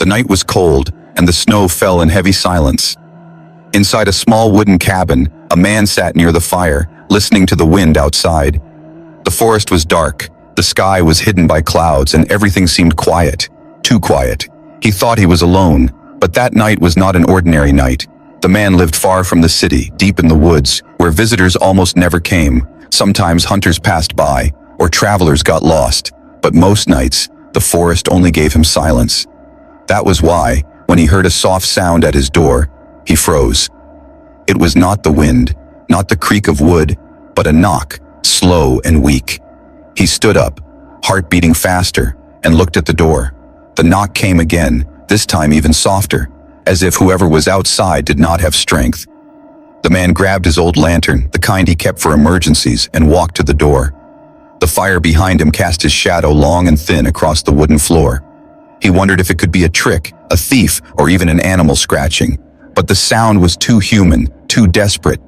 night was cold, and the snow fell in heavy silence. Inside a small wooden cabin, a man sat near the fire, listening to the wind outside. The forest was dark, the sky was hidden by clouds, and everything seemed quiet. Too quiet. He thought he was alone, but that night was not an ordinary night. The man lived far from the city, deep in the woods, where visitors almost never came. Sometimes hunters passed by, or travelers got lost, but most nights, the forest only gave him silence. That was why, when he heard a soft sound at his door, he froze. It was not the wind, not the creak of wood, but a knock, slow and weak. He stood up, heart beating faster, and looked at the door. The knock came again, this time even softer, as if whoever was outside did not have strength. The man grabbed his old lantern, the kind he kept for emergencies, and walked to the door. The fire behind him cast his shadow long and thin across the wooden floor. He wondered if it could be a trick, a thief, or even an animal scratching. But the sound was too human, too desperate.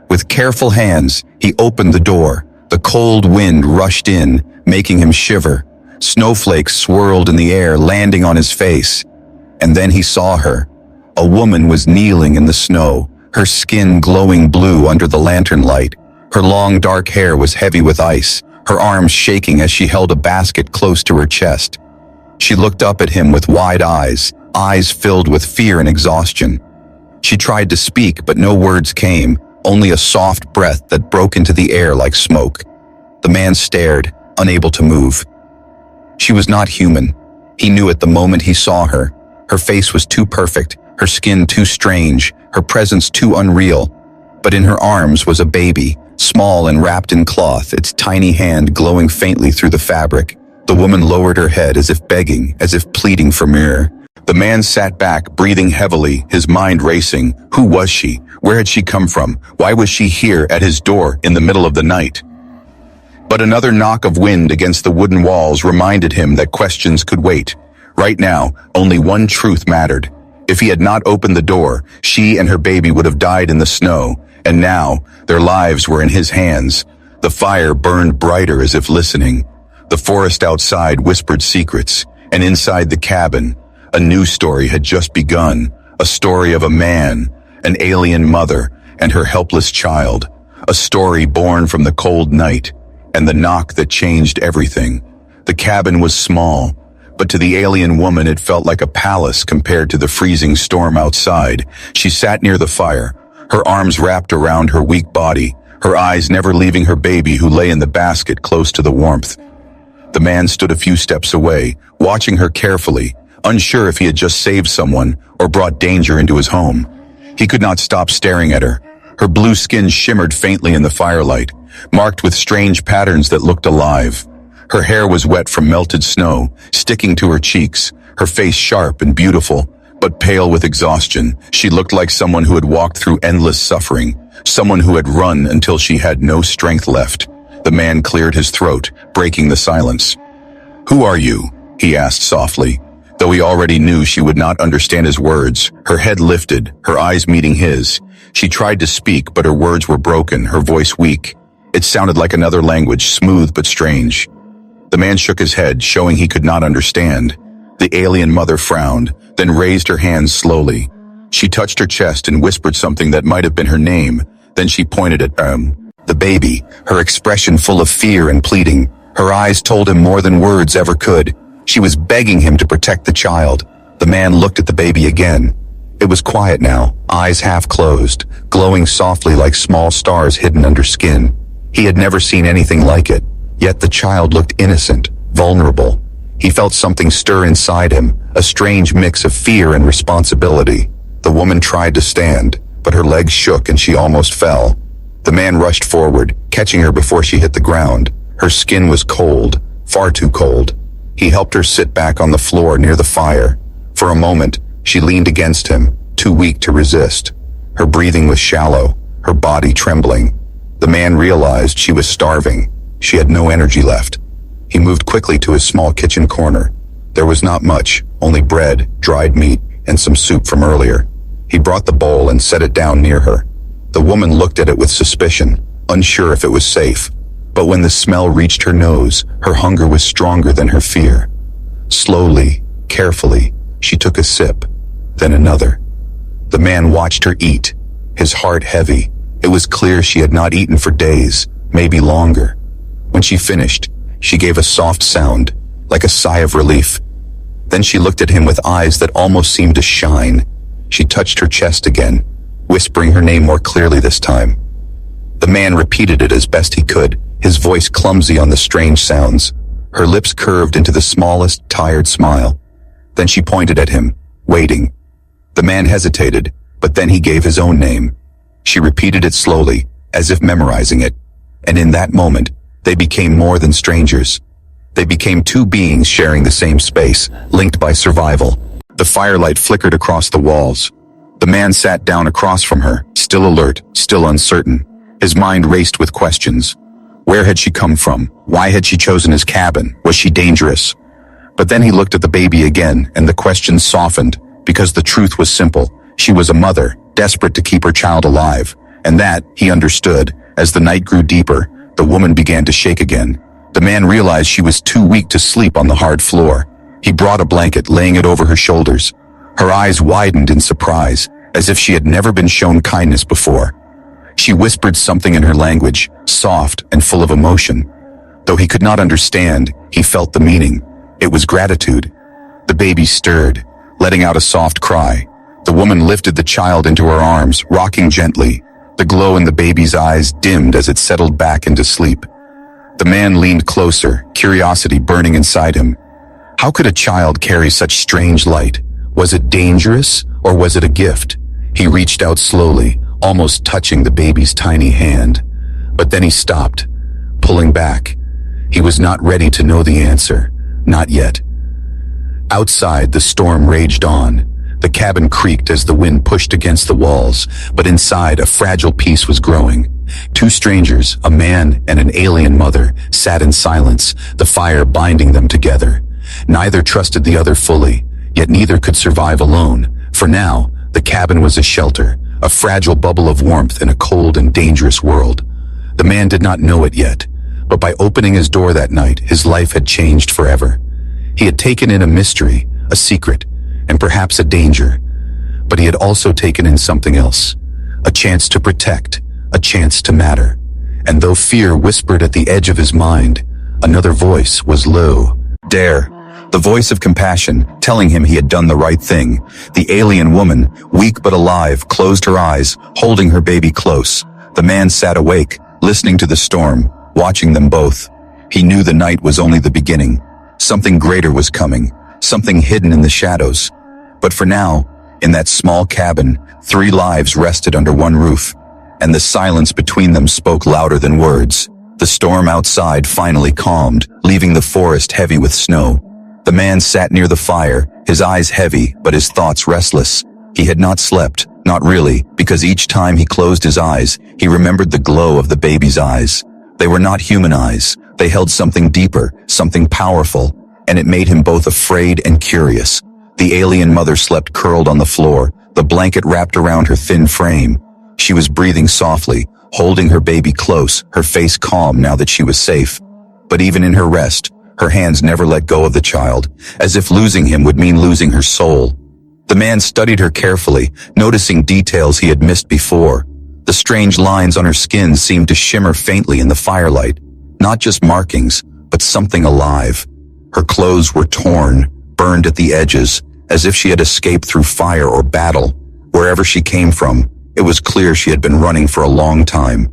With careful hands, he opened the door. The cold wind rushed in, making him shiver. Snowflakes swirled in the air, landing on his face. And then he saw her. A woman was kneeling in the snow, her skin glowing blue under the lantern light. Her long dark hair was heavy with ice, her arms shaking as she held a basket close to her chest. She looked up at him with wide eyes filled with fear and exhaustion. She tried to speak, but no words came, only a soft breath that broke into the air like smoke. The man stared, unable to move. She was not human. He knew it the moment he saw her. Her face was too perfect, her skin too strange, her presence too unreal. But in her arms was a baby, small and wrapped in cloth, its tiny hand glowing faintly through the fabric. The woman lowered her head as if begging, as if pleading for mirror. The man sat back, breathing heavily, his mind racing. Who was she? Where had she come from? Why was she here at his door in the middle of the night? But another knock of wind against the wooden walls reminded him that questions could wait. Right now, only one truth mattered. If he had not opened the door, she and her baby would have died in the snow, and now their lives were in his hands. The fire burned brighter as if listening. The forest outside whispered secrets, and inside the cabin, a new story had just begun, a story of a man, an alien mother, and her helpless child, a story born from the cold night, and the knock that changed everything. The cabin was small, but to the alien woman it felt like a palace compared to the freezing storm outside. She sat near the fire, her arms wrapped around her weak body, her eyes never leaving her baby who lay in the basket close to the warmth. The man stood a few steps away, watching her carefully, unsure if he had just saved someone or brought danger into his home. He could not stop staring at her. Her blue skin shimmered faintly in the firelight, marked with strange patterns that looked alive. Her hair was wet from melted snow, sticking to her cheeks, her face sharp and beautiful, but pale with exhaustion. She looked like someone who had walked through endless suffering, someone who had run until she had no strength left. The man cleared his throat, breaking the silence. "Who are you?" he asked softly. Though he already knew she would not understand his words, her head lifted, her eyes meeting his. She tried to speak, but her words were broken, her voice weak. It sounded like another language, smooth but strange. The man shook his head, showing he could not understand. The alien mother frowned, then raised her hands slowly. She touched her chest and whispered something that might have been her name. Then she pointed at the baby, her expression full of fear and pleading. Her eyes told him more than words ever could. She was begging him to protect the child. The man looked at the baby again. It was quiet now, eyes half closed, glowing softly like small stars hidden under skin. He had never seen anything like it, yet the child looked innocent, vulnerable. He felt something stir inside him, a strange mix of fear and responsibility. The woman tried to stand, but her legs shook and she almost fell. The man rushed forward, catching her before she hit the ground. Her skin was cold, far too cold. He helped her sit back on the floor near the fire. For a moment, she leaned against him, too weak to resist. Her breathing was shallow, her body trembling. The man realized she was starving. She had no energy left. He moved quickly to his small kitchen corner. There was not much, only bread, dried meat, and some soup from earlier. He brought the bowl and set it down near her. The woman looked at it with suspicion, unsure if it was safe. But when the smell reached her nose, her hunger was stronger than her fear. Slowly, carefully, She took a sip, then another. The man watched her eat, his heart heavy. It was clear she had not eaten for days, maybe longer. When she finished, she gave a soft sound, like a sigh of relief. Then she looked at him with eyes that almost seemed to shine. She touched her chest again, whispering her name more clearly this time. The man repeated it as best he could, his voice clumsy on the strange sounds. Her lips curved into the smallest, tired smile. Then she pointed at him, waiting. The man hesitated, but then he gave his own name. She repeated it slowly, as if memorizing it. And in that moment, they became more than strangers. They became two beings sharing the same space, linked by survival. The firelight flickered across the walls. The man sat down across from her, still alert, still uncertain. His mind raced with questions. Where had she come from? Why had she chosen his cabin? Was she dangerous? But then he looked at the baby again, and the questions softened, because the truth was simple. She was a mother, desperate to keep her child alive. And that, he understood. As the night grew deeper, the woman began to shake again. The man realized she was too weak to sleep on the hard floor. He brought a blanket, laying it over her shoulders. Her eyes widened in surprise, as if she had never been shown kindness before. She whispered something in her language, soft and full of emotion. Though he could not understand, he felt the meaning. It was gratitude. The baby stirred, letting out a soft cry. The woman lifted the child into her arms, rocking gently. The glow in the baby's eyes dimmed as it settled back into sleep. The man leaned closer, curiosity burning inside him. How could a child carry such strange light? Was it dangerous, or was it a gift? He reached out slowly, almost touching the baby's tiny hand. But then he stopped, pulling back. He was not ready to know the answer. Not yet. Outside, the storm raged on. The cabin creaked as the wind pushed against the walls, but inside, a fragile peace was growing. Two strangers, a man and an alien mother, sat in silence, the fire binding them together. Neither trusted the other fully, yet neither could survive alone. For now, the cabin was a shelter, a fragile bubble of warmth in a cold and dangerous world. The man did not know it yet, but by opening his door that night, his life had changed forever. He had taken in a mystery, a secret, and perhaps a danger. But he had also taken in something else, a chance to protect, a chance to matter. And though fear whispered at the edge of his mind, another voice was low. Dare. The voice of compassion, telling him he had done the right thing. The alien woman, weak but alive, closed her eyes, holding her baby close. The man sat awake, listening to the storm, watching them both. He knew the night was only the beginning. Something greater was coming, something hidden in the shadows. But for now, in that small cabin, 3 lives rested under one roof, and the silence between them spoke louder than words. The storm outside finally calmed, leaving the forest heavy with snow. The man sat near the fire, his eyes heavy, but his thoughts restless. He had not slept, not really, because each time he closed his eyes, he remembered the glow of the baby's eyes. They were not human eyes. They held something deeper, something powerful, and it made him both afraid and curious. The alien mother slept curled on the floor, the blanket wrapped around her thin frame. She was breathing softly, holding her baby close, her face calm now that she was safe. But even in her rest, her hands never let go of the child, as if losing him would mean losing her soul. The man studied her carefully, noticing details he had missed before. The strange lines on her skin seemed to shimmer faintly in the firelight. Not just markings, but something alive. Her clothes were torn, burned at the edges, as if she had escaped through fire or battle. Wherever she came from, it was clear she had been running for a long time.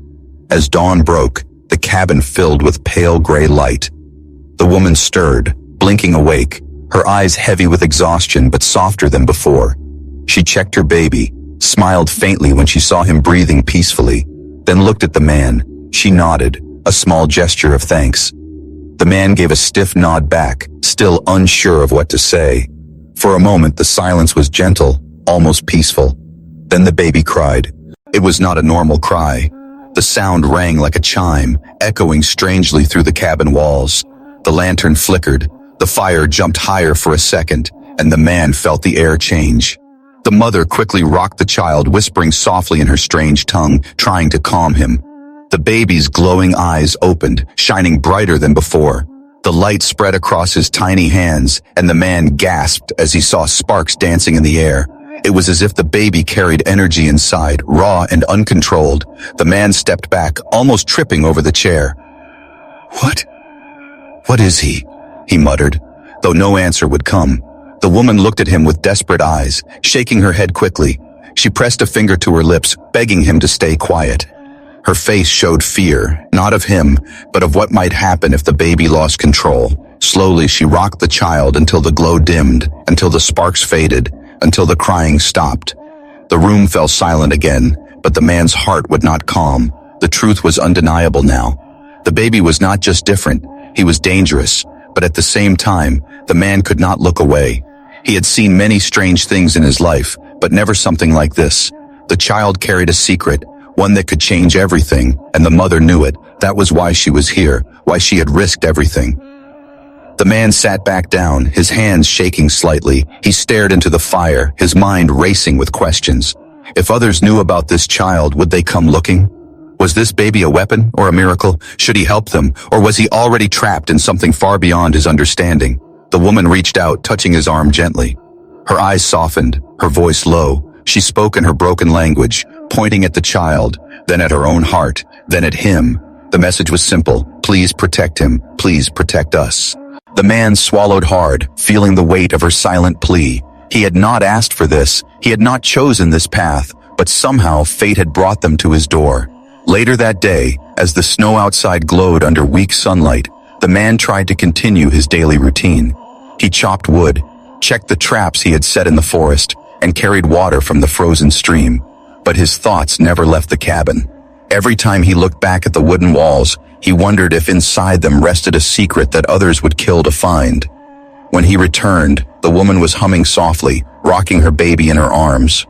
As dawn broke, the cabin filled with pale gray light. The woman stirred, blinking awake, her eyes heavy with exhaustion but softer than before. She checked her baby, smiled faintly when she saw him breathing peacefully, then looked at the man. She nodded, a small gesture of thanks. The man gave a stiff nod back, still unsure of what to say. For a moment the silence was gentle, almost peaceful. Then the baby cried. It was not a normal cry. The sound rang like a chime, echoing strangely through the cabin walls. The lantern flickered, the fire jumped higher for a second, and the man felt the air change. The mother quickly rocked the child, whispering softly in her strange tongue, trying to calm him. The baby's glowing eyes opened, shining brighter than before. The light spread across his tiny hands, and the man gasped as he saw sparks dancing in the air. It was as if the baby carried energy inside, raw and uncontrolled. The man stepped back, almost tripping over the chair. What is he? He muttered, though no answer would come. The woman looked at him with desperate eyes, shaking her head quickly. She pressed a finger to her lips, begging him to stay quiet. Her face showed fear, not of him, but of what might happen if the baby lost control. Slowly, she rocked the child until the glow dimmed, until the sparks faded, until the crying stopped. The room fell silent again, but the man's heart would not calm. The truth was undeniable now. The baby was not just different, he was dangerous, but at the same time, the man could not look away. He had seen many strange things in his life, but never something like this. The child carried a secret, one that could change everything, and the mother knew it. That was why she was here, why she had risked everything. The man sat back down, his hands shaking slightly. He stared into the fire, his mind racing with questions. If others knew about this child, would they come looking? Was this baby a weapon or a miracle? Should he help them, or was he already trapped in something far beyond his understanding? The woman reached out, touching his arm gently. Her eyes softened, her voice low. She spoke in her broken language, pointing at the child, then at her own heart, then at him. The message was simple: please protect him, please protect us. The man swallowed hard, feeling the weight of her silent plea. He had not asked for this, he had not chosen this path, but somehow fate had brought them to his door. Later that day, as the snow outside glowed under weak sunlight, the man tried to continue his daily routine. He chopped wood, checked the traps he had set in the forest, and carried water from the frozen stream. But his thoughts never left the cabin. Every time he looked back at the wooden walls, he wondered if inside them rested a secret that others would kill to find. When he returned, the woman was humming softly, rocking her baby in her arms.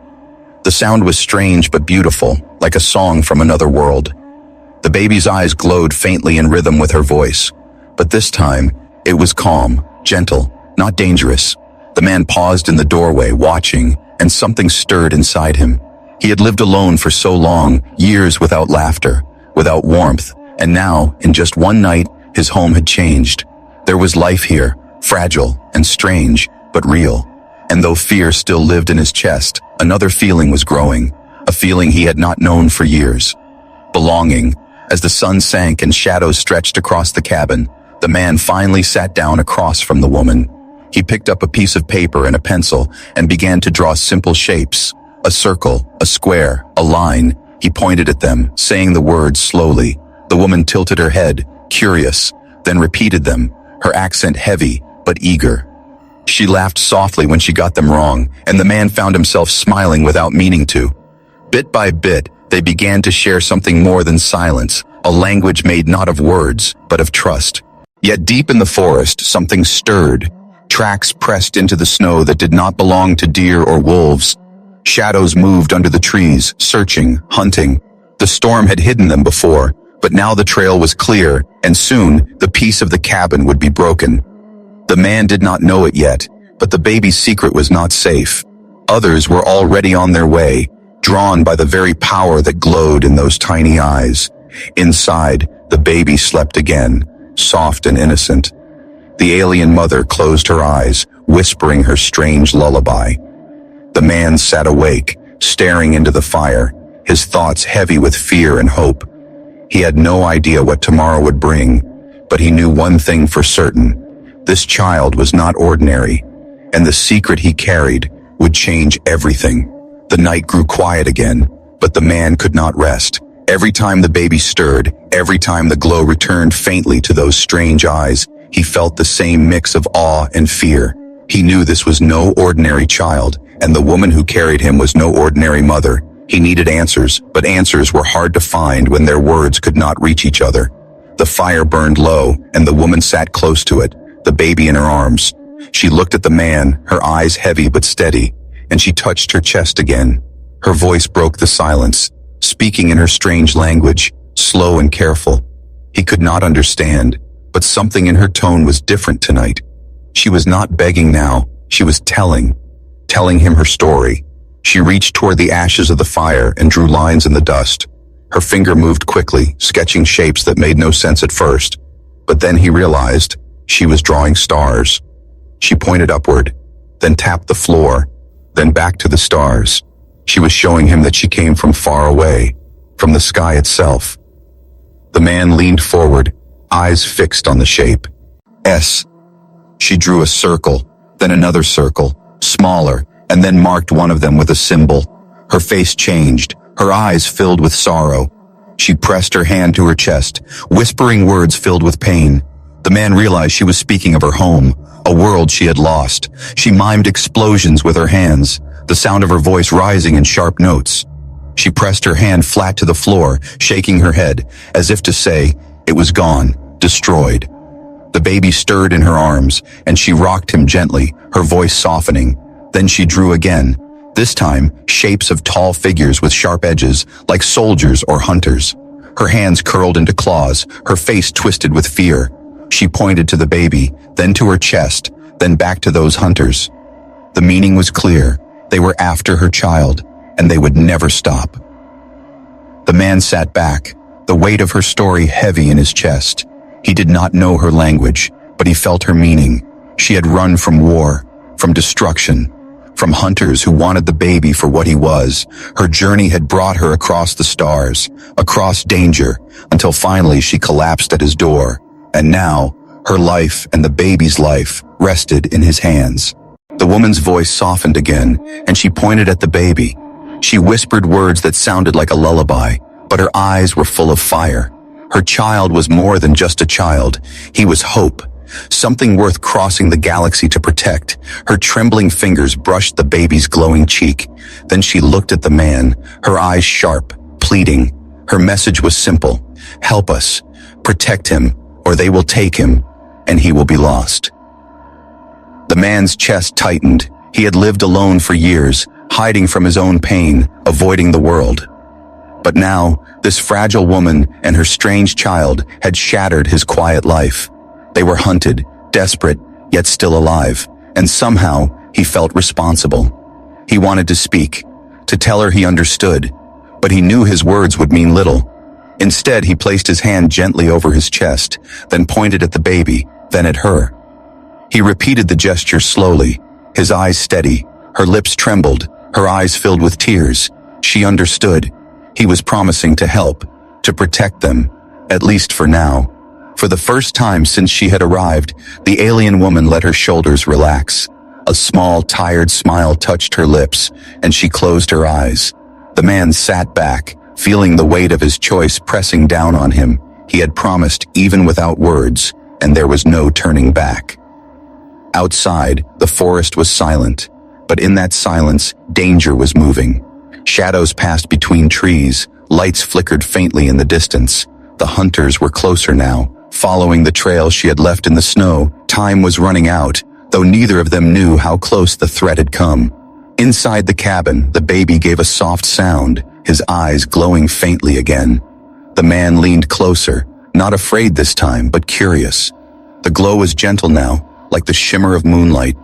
The sound was strange but beautiful, like a song from another world. The baby's eyes glowed faintly in rhythm with her voice. But this time, it was calm, gentle, not dangerous. The man paused in the doorway, watching, and something stirred inside him. He had lived alone for so long, years without laughter, without warmth, and now, in just one night, his home had changed. There was life here, fragile and strange, but real. And though fear still lived in his chest, another feeling was growing, a feeling he had not known for years. Belonging. As the sun sank and shadows stretched across the cabin, the man finally sat down across from the woman. He picked up a piece of paper and a pencil and began to draw simple shapes. A circle, a square, a line. He pointed at them, saying the words slowly. The woman tilted her head, curious, then repeated them, her accent heavy but eager. She laughed softly when she got them wrong, and the man found himself smiling without meaning to. Bit by bit, they began to share something more than silence, a language made not of words, but of trust. Yet deep in the forest, something stirred. Tracks pressed into the snow that did not belong to deer or wolves. Shadows moved under the trees, searching, hunting. The storm had hidden them before, but now the trail was clear, and soon the peace of the cabin would be broken. The man did not know it yet, but the baby's secret was not safe. Others were already on their way, drawn by the very power that glowed in those tiny eyes. Inside, the baby slept again, soft and innocent. The alien mother closed her eyes, whispering her strange lullaby. The man sat awake, staring into the fire, his thoughts heavy with fear and hope. He had no idea what tomorrow would bring, but he knew one thing for certain. This child was not ordinary, and the secret he carried would change everything. The night grew quiet again, but the man could not rest. Every time the baby stirred, every time the glow returned faintly to those strange eyes, he felt the same mix of awe and fear. He knew this was no ordinary child, and the woman who carried him was no ordinary mother. He needed answers, but answers were hard to find when their words could not reach each other. The fire burned low, and the woman sat close to it, the baby in her arms. She looked at the man, her eyes heavy but steady, and she touched her chest again. Her voice broke the silence, speaking in her strange language, slow and careful. He could not understand, but something in her tone was different tonight. She was not begging now, she was telling him her story. She reached toward the ashes of the fire and drew lines in the dust. Her finger moved quickly, sketching shapes that made no sense at first. But then he realized She was drawing stars. She pointed upward, then tapped the floor, then back to the stars. She was showing him that she came from far away, from the sky itself. The man leaned forward, eyes fixed on the shape. S. She drew a circle, then another circle, smaller, and then marked one of them with a symbol. Her face changed, her eyes filled with sorrow. She pressed her hand to her chest, whispering words filled with pain. The man realized she was speaking of her home, a world she had lost. She mimed explosions with her hands, the sound of her voice rising in sharp notes. She pressed her hand flat to the floor, shaking her head, as if to say, it was gone, destroyed. The baby stirred in her arms, and she rocked him gently, her voice softening. Then she drew again, this time shapes of tall figures with sharp edges, like soldiers or hunters. Her hands curled into claws, her face twisted with fear. She pointed to the baby, then to her chest, then back to those hunters. The meaning was clear. They were after her child, and they would never stop. The man sat back, the weight of her story heavy in his chest. He did not know her language, but he felt her meaning. She had run from war, from destruction, from hunters who wanted the baby for what he was. Her journey had brought her across the stars, across danger, until finally she collapsed at his door. And now, her life and the baby's life rested in his hands. The woman's voice softened again, and she pointed at the baby. She whispered words that sounded like a lullaby, but her eyes were full of fire. Her child was more than just a child. He was hope, something worth crossing the galaxy to protect. Her trembling fingers brushed the baby's glowing cheek. Then she looked at the man, her eyes sharp, pleading. Her message was simple. Help us. Protect him, or they will take him, and he will be lost. The man's chest tightened. He had lived alone for years, hiding from his own pain, avoiding the world. But now, this fragile woman and her strange child had shattered his quiet life. They were hunted, desperate, yet still alive, and somehow he felt responsible. He wanted to speak, to tell her he understood, but he knew his words would mean little. Instead, he placed his hand gently over his chest, then pointed at the baby, then at her. He repeated the gesture slowly, his eyes steady, her lips trembled, her eyes filled with tears. She understood. He was promising to help, to protect them, at least for now. For the first time since she had arrived, the alien woman let her shoulders relax. A small, tired smile touched her lips, and she closed her eyes. The man sat back, feeling the weight of his choice pressing down on him. He had promised even without words, and there was no turning back. Outside, the forest was silent, but in that silence, danger was moving. Shadows passed between trees, lights flickered faintly in the distance. The hunters were closer now, following the trail she had left in the snow. Time was running out, though neither of them knew how close the threat had come. Inside the cabin, the baby gave a soft sound, his eyes glowing faintly again. The man leaned closer, not afraid this time, but curious. The glow was gentle now, like the shimmer of moonlight.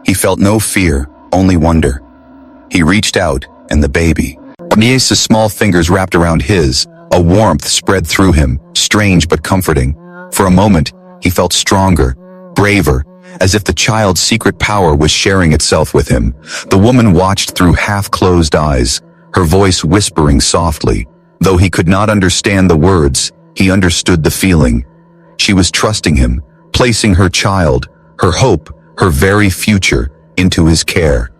He felt no fear, only wonder. He reached out, and the baby. Agnieszka's small fingers wrapped around his. A warmth spread through him, strange but comforting. For a moment, he felt stronger, braver, as if the child's secret power was sharing itself with him. The woman watched through half-closed eyes, her voice whispering softly. Though he could not understand the words, he understood the feeling. She was trusting him, placing her child, her hope, her very future, into his care.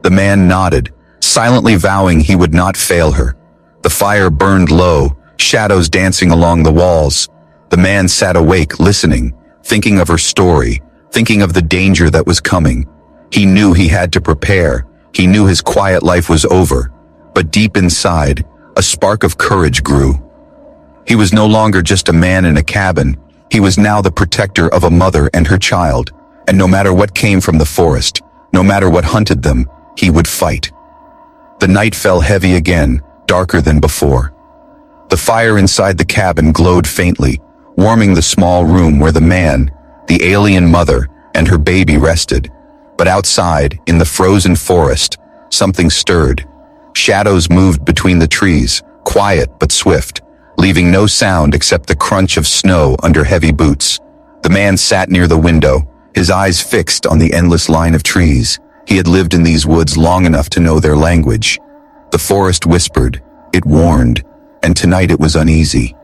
The man nodded, silently vowing he would not fail her. The fire burned low, shadows dancing along the walls. The man sat awake, listening, thinking of her story, thinking of the danger that was coming. He knew he had to prepare. He knew his quiet life was over. But deep inside, a spark of courage grew. He was no longer just a man in a cabin. He was now the protector of a mother and her child. And no matter what came from the forest, no matter what hunted them, he would fight. The night fell heavy again, darker than before. The fire inside the cabin glowed faintly, warming the small room where the man, the alien mother, and her baby rested. But outside, in the frozen forest, something stirred. Shadows moved between the trees, quiet but swift, leaving no sound except the crunch of snow under heavy boots. The man sat near the window, his eyes fixed on the endless line of trees. He had lived in these woods long enough to know their language. The forest whispered, it warned, and tonight it was uneasy.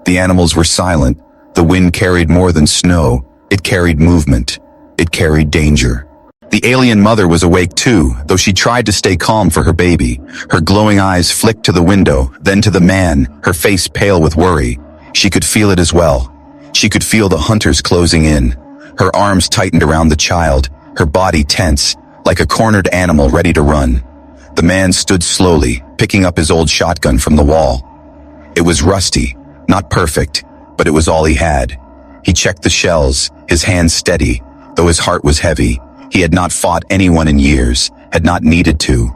The animals were silent. The wind carried more than snow. It carried movement. It carried danger. The alien mother was awake too, though she tried to stay calm for her baby. Her glowing eyes flicked to the window, then to the man, her face pale with worry. She could feel it as well. She could feel the hunters closing in. Her arms tightened around the child, her body tense, like a cornered animal ready to run. The man stood slowly, picking up his old shotgun from the wall. It was rusty, not perfect, but it was all he had. He checked the shells, his hands steady, though his heart was heavy. He had not fought anyone in years, had not needed to.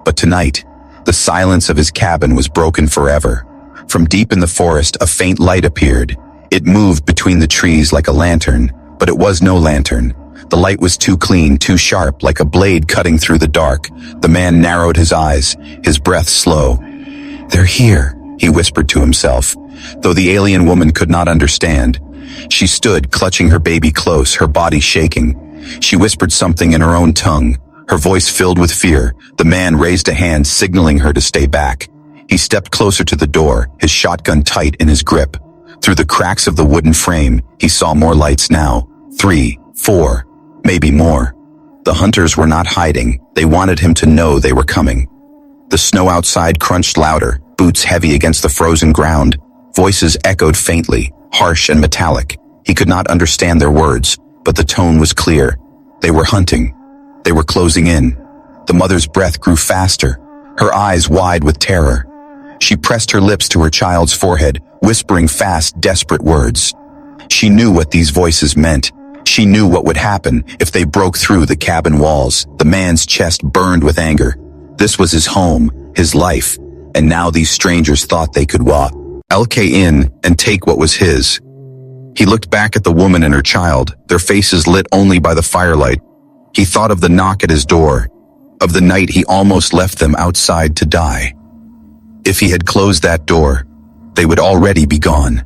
But tonight, the silence of his cabin was broken forever. From deep in the forest, a faint light appeared. It moved between the trees like a lantern, but it was no lantern. The light was too clean, too sharp, like a blade cutting through the dark. The man narrowed his eyes, his breath slow. "They're here," he whispered to himself, though the alien woman could not understand. She stood, clutching her baby close, her body shaking. She whispered something in her own tongue, her voice filled with fear. The man raised a hand, signaling her to stay back. He stepped closer to the door, his shotgun tight in his grip. Through the cracks of the wooden frame, he saw more lights now. 3, 4, maybe more. The hunters were not hiding. They wanted him to know they were coming. The snow outside crunched louder, boots heavy against the frozen ground. Voices echoed faintly, harsh and metallic. He could not understand their words, but the tone was clear. They were hunting. They were closing in. The mother's breath grew faster, her eyes wide with terror. She pressed her lips to her child's forehead, whispering fast, desperate words. She knew what these voices meant. She knew what would happen if they broke through the cabin walls. The man's chest burned with anger. This was his home, his life, and now these strangers thought they could walk in and take what was his. He looked back at the woman and her child, their faces lit only by the firelight. He thought of the knock at his door, of the night he almost left them outside to die. If he had closed that door, they would already be gone.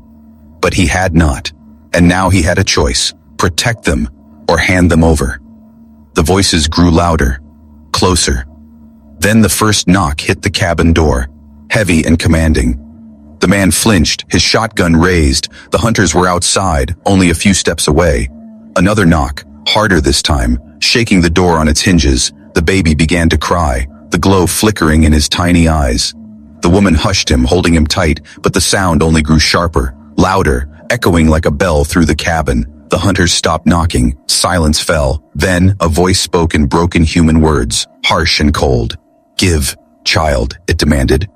But he had not, and now he had a choice: protect them or hand them over. The voices grew louder, closer. Then the first knock hit the cabin door, heavy and commanding. The man flinched, his shotgun raised. The hunters were outside, only a few steps away. Another knock, harder this time, shaking the door on its hinges. The baby began to cry, the glow flickering in his tiny eyes. The woman hushed him, holding him tight, but the sound only grew sharper, louder, echoing like a bell through the cabin. The hunters stopped knocking. Silence fell. Then a voice spoke in broken human words, harsh and cold. "Give, child," it demanded.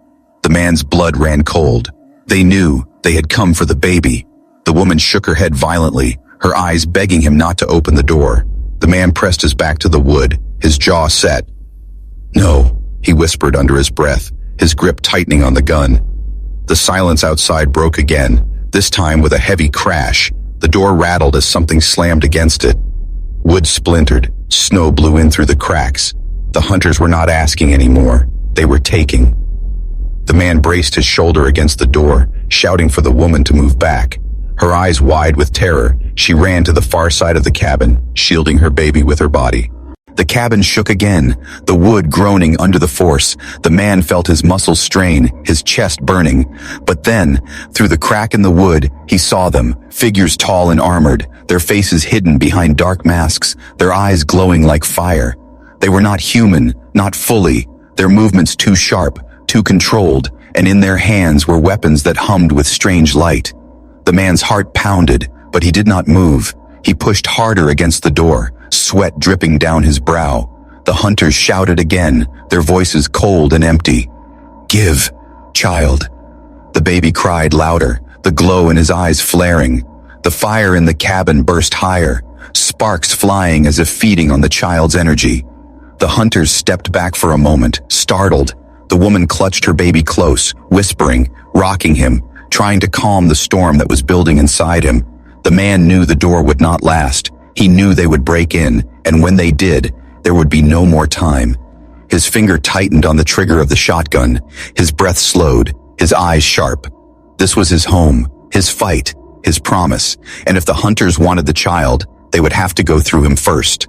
The man's blood ran cold. They knew they had come for the baby. The woman shook her head violently, her eyes begging him not to open the door. The man pressed his back to the wood, his jaw set. "No," he whispered under his breath, his grip tightening on the gun. The silence outside broke again, this time with a heavy crash. The door rattled as something slammed against it. Wood splintered, snow blew in through the cracks. The hunters were not asking anymore. They were taking. The man braced his shoulder against the door, shouting for the woman to move back. Her eyes wide with terror, she ran to the far side of the cabin, shielding her baby with her body. The cabin shook again, the wood groaning under the force. The man felt his muscles strain, his chest burning. But then, through the crack in the wood, he saw them, figures tall and armored, their faces hidden behind dark masks, their eyes glowing like fire. They were not human, not fully, their movements too sharp, too controlled, and in their hands were weapons that hummed with strange light. The man's heart pounded, but he did not move. He pushed harder against the door, sweat dripping down his brow. The hunters shouted again, their voices cold and empty. "Give, child." The baby cried louder, the glow in his eyes flaring. The fire in the cabin burst higher, sparks flying as if feeding on the child's energy. The hunters stepped back for a moment, startled. The woman clutched her baby close, whispering, rocking him, trying to calm the storm that was building inside him. The man knew the door would not last. He knew they would break in, and when they did, there would be no more time. His finger tightened on the trigger of the shotgun. His breath slowed, his eyes sharp. This was his home, his fight, his promise, and if the hunters wanted the child, they would have to go through him first.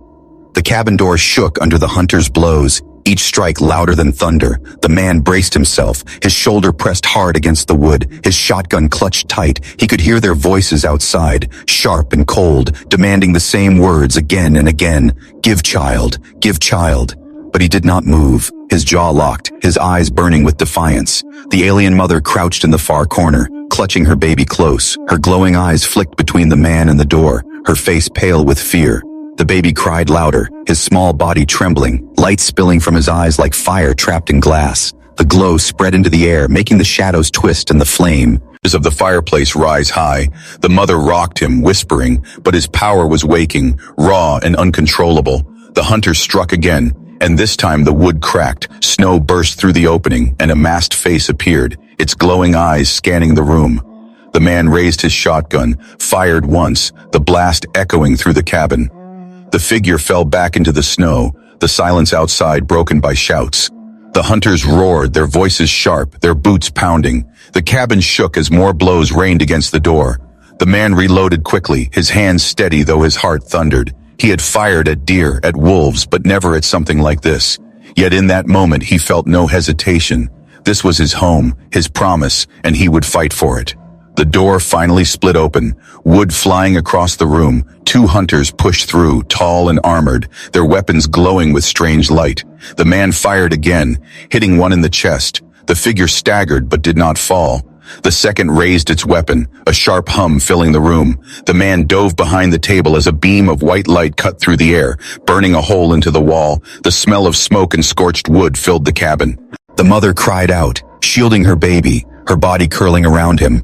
The cabin door shook under the hunters' blows, each strike louder than thunder. The man braced himself, his shoulder pressed hard against the wood, his shotgun clutched tight. He could hear their voices outside, sharp and cold, demanding the same words again and again. Give child, give child. But he did not move, his jaw locked, his eyes burning with defiance. The alien mother crouched in the far corner, clutching her baby close. Her glowing eyes flicked between the man and the door, her face pale with fear. The baby cried louder, his small body trembling, light spilling from his eyes like fire trapped in glass. The glow spread into the air, making the shadows twist and the flame of the fireplace rise high. The mother rocked him, whispering, but his power was waking, raw and uncontrollable. The hunter struck again, and this time the wood cracked, snow burst through the opening, and a masked face appeared, its glowing eyes scanning the room. The man raised his shotgun, fired once, the blast echoing through the cabin. The figure fell back into the snow, the silence outside broken by shouts. The hunters roared, their voices sharp, their boots pounding. The cabin shook as more blows rained against the door. The man reloaded quickly, his hands steady though his heart thundered. He had fired at deer, at wolves, but never at something like this. Yet in that moment he felt no hesitation. This was his home, his promise, and he would fight for it. The door finally split open, wood flying across the room. Two hunters pushed through, tall and armored, their weapons glowing with strange light. The man fired again, hitting one in the chest. The figure staggered but did not fall. The second raised its weapon, a sharp hum filling the room. The man dove behind the table as a beam of white light cut through the air, burning a hole into the wall. The smell of smoke and scorched wood filled the cabin. The mother cried out, shielding her baby, her body curling around him.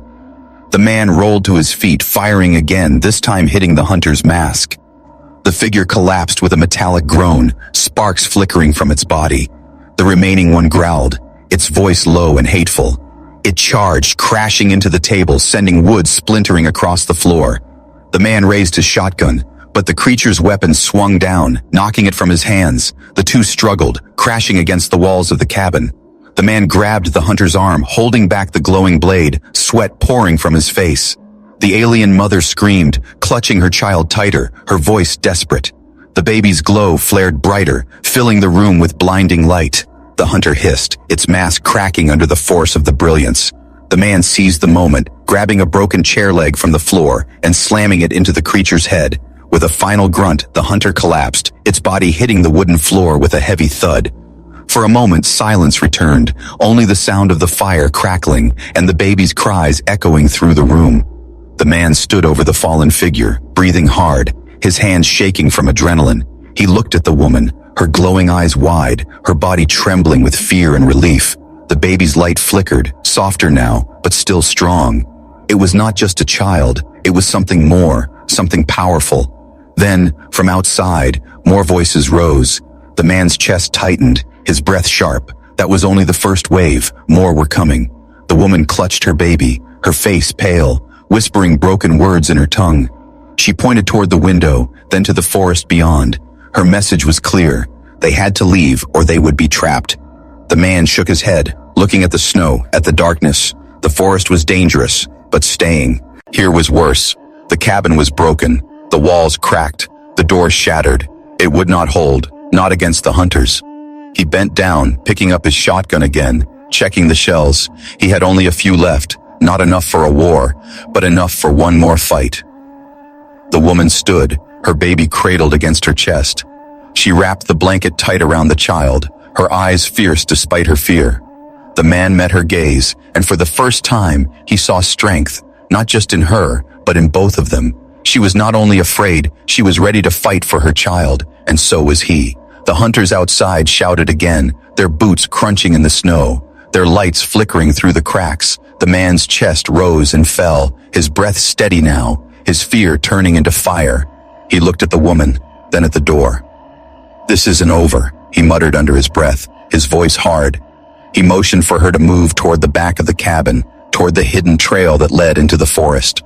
The man rolled to his feet, firing again, this time hitting the hunter's mask. The figure collapsed with a metallic groan, sparks flickering from its body. The remaining one growled, its voice low and hateful. It charged, crashing into the table, sending wood splintering across the floor. The man raised his shotgun, but the creature's weapon swung down, knocking it from his hands. The two struggled, crashing against the walls of the cabin. The man grabbed the hunter's arm, holding back the glowing blade, sweat pouring from his face. The alien mother screamed, clutching her child tighter, her voice desperate. The baby's glow flared brighter, filling the room with blinding light. The hunter hissed, its mask cracking under the force of the brilliance. The man seized the moment, grabbing a broken chair leg from the floor and slamming it into the creature's head. With a final grunt, the hunter collapsed, its body hitting the wooden floor with a heavy thud. For a moment, silence returned, only the sound of the fire crackling and the baby's cries echoing through the room. The man stood over the fallen figure, breathing hard, his hands shaking from adrenaline. He looked at the woman, her glowing eyes wide, her body trembling with fear and relief. The baby's light flickered, softer now, but still strong. It was not just a child, it was something more, something powerful. Then, from outside, more voices rose. The man's chest tightened, his breath sharp. That was only the first wave, more were coming. The woman clutched her baby, her face pale, whispering broken words in her tongue. She pointed toward the window, then to the forest beyond. Her message was clear. They had to leave or they would be trapped. The man shook his head, looking at the snow, at the darkness. The forest was dangerous, but staying. Here was worse. The cabin was broken, the walls cracked, the door shattered. It would not hold, not against the hunters. He bent down, picking up his shotgun again, checking the shells. He had only a few left, not enough for a war, but enough for one more fight. The woman stood, her baby cradled against her chest. She wrapped the blanket tight around the child, her eyes fierce despite her fear. The man met her gaze, and for the first time, he saw strength, not just in her, but in both of them. She was not only afraid, she was ready to fight for her child, and so was he. The hunters outside shouted again, their boots crunching in the snow, their lights flickering through the cracks. The man's chest rose and fell, his breath steady now, his fear turning into fire. He looked at the woman, then at the door. "This isn't over," he muttered under his breath, his voice hard. He motioned for her to move toward the back of the cabin, toward the hidden trail that led into the forest.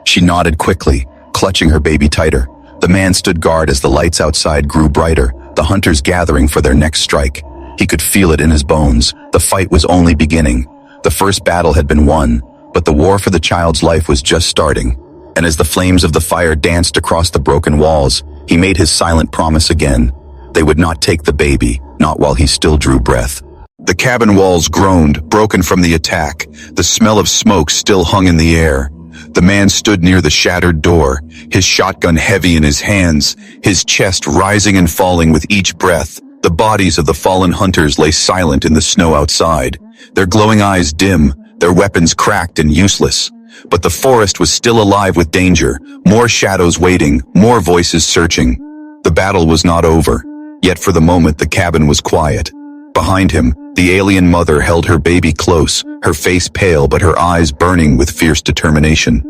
She nodded quickly, clutching her baby tighter. The man stood guard as the lights outside grew brighter, the hunters gathering for their next strike. He could feel it in his bones. The fight was only beginning. The first battle had been won, but the war for the child's life was just starting. and as the flames of the fire danced across the broken walls, he made his silent promise again. They would not take the baby, not while he still drew breath. The cabin walls groaned, broken from the attack. The smell of smoke still hung in the air. The man stood near the shattered door, his shotgun heavy in his hands, his chest rising and falling with each breath. The bodies of the fallen hunters lay silent in the snow outside, their glowing eyes dim, their weapons cracked and useless. But the forest was still alive with danger, more shadows waiting, more voices searching. The battle was not over, yet for the moment the cabin was quiet. Behind him, the alien mother held her baby close, her face pale but her eyes burning with fierce determination.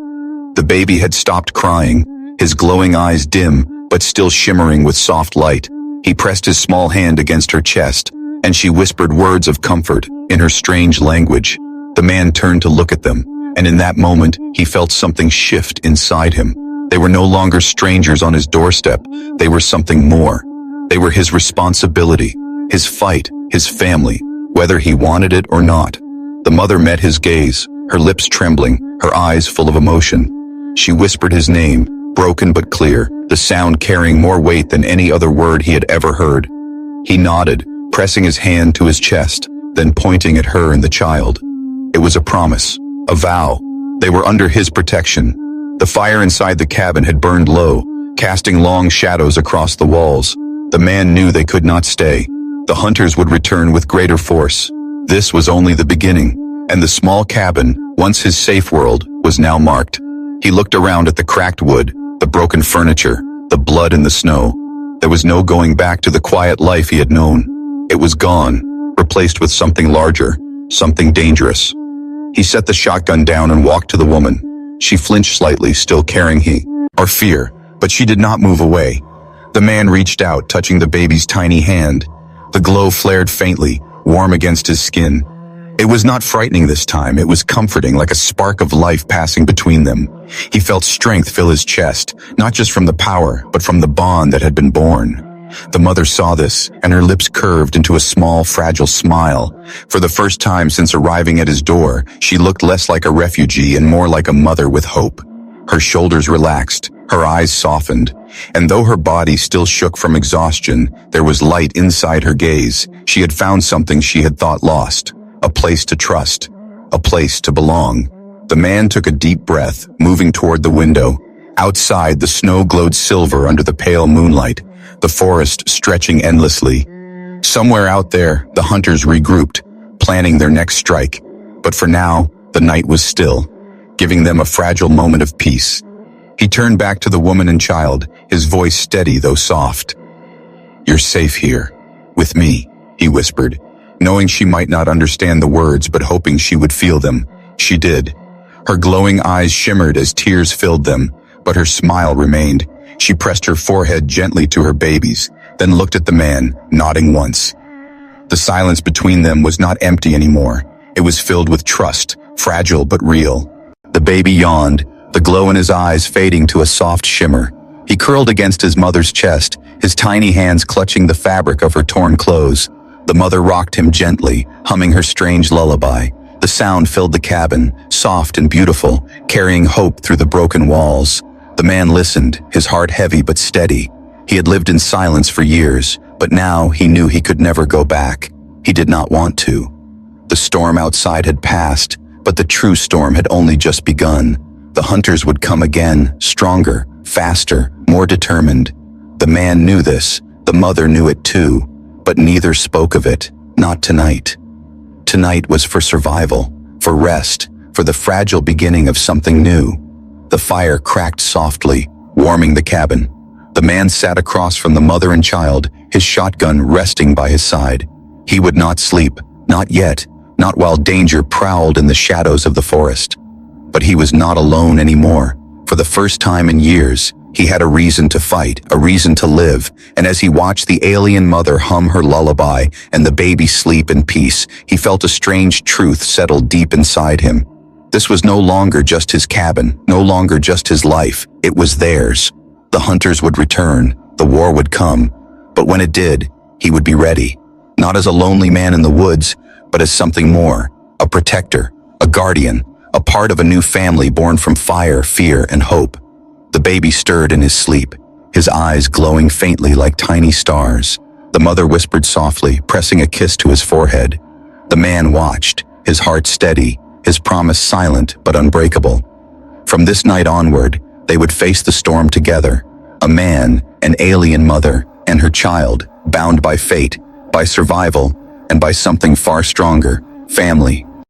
The baby had stopped crying, his glowing eyes dim, but still shimmering with soft light. He pressed his small hand against her chest, and she whispered words of comfort in her strange language. The man turned to look at them, and in that moment, he felt something shift inside him. They were no longer strangers on his doorstep. They were something more. They were his responsibility, his fight, his family, whether he wanted it or not. The mother met his gaze, her lips trembling, her eyes full of emotion. She whispered his name, broken but clear, the sound carrying more weight than any other word he had ever heard. He nodded, pressing his hand to his chest, then pointing at her and the child. It was a promise, a vow. They were under his protection. The fire inside the cabin had burned low, casting long shadows across the walls. The man knew they could not stay. The hunters would return with greater force. This was only the beginning, and the small cabin, once his safe world, was now marked. He looked around at the cracked wood, the broken furniture, the blood in the snow. There was no going back to the quiet life he had known. It was gone, replaced with something larger, something dangerous. He set the shotgun down and walked to the woman. She flinched slightly, still carrying fear, but she did not move away. The man reached out, touching the baby's tiny hand. The glow flared faintly, warm against his skin. It was not frightening this time, it was comforting, like a spark of life passing between them. He felt strength fill his chest, not just from the power, but from the bond that had been born. The mother saw this, and her lips curved into a small, fragile smile. For the first time since arriving at his door, she looked less like a refugee and more like a mother with hope. Her shoulders relaxed, her eyes softened, and though her body still shook from exhaustion, there was light inside her gaze. She had found something she had thought lost, a place to trust, a place to belong. The man took a deep breath, moving toward the window. Outside, the snow glowed silver under the pale moonlight, the forest stretching endlessly. Somewhere out there, the hunters regrouped, planning their next strike. But for now, the night was still, giving them a fragile moment of peace. He turned back to the woman and child, his voice steady though soft. "You're safe here, with me," he whispered, knowing she might not understand the words but hoping she would feel them. She did. Her glowing eyes shimmered as tears filled them, but her smile remained. She pressed her forehead gently to her baby's, then looked at the man, nodding once. The silence between them was not empty anymore. It was filled with trust, fragile but real. The baby yawned, the glow in his eyes fading to a soft shimmer. He curled against his mother's chest, his tiny hands clutching the fabric of her torn clothes. The mother rocked him gently, humming her strange lullaby. The sound filled the cabin, soft and beautiful, carrying hope through the broken walls. The man listened, his heart heavy but steady. He had lived in silence for years, but now he knew he could never go back. He did not want to. The storm outside had passed, but the true storm had only just begun. The hunters would come again, stronger, faster, more determined. The man knew this, the mother knew it too, but neither spoke of it, not tonight. Tonight was for survival, for rest, for the fragile beginning of something new. The fire cracked softly, warming the cabin. The man sat across from the mother and child, his shotgun resting by his side. He would not sleep, not yet, not while danger prowled in the shadows of the forest. But he was not alone anymore. For the first time in years, he had a reason to fight, a reason to live, and as he watched the alien mother hum her lullaby and the baby sleep in peace, he felt a strange truth settle deep inside him. This was no longer just his cabin, no longer just his life, it was theirs. The hunters would return, the war would come, but when it did, he would be ready. Not as a lonely man in the woods, but as something more, a protector, a guardian, a part of a new family born from fire, fear, and hope. The baby stirred in his sleep, his eyes glowing faintly like tiny stars. The mother whispered softly, pressing a kiss to his forehead. The man watched, his heart steady, his promise silent but unbreakable. From this night onward, they would face the storm together. A man, an alien mother, and her child, bound by fate, by survival, and by something far stronger, family.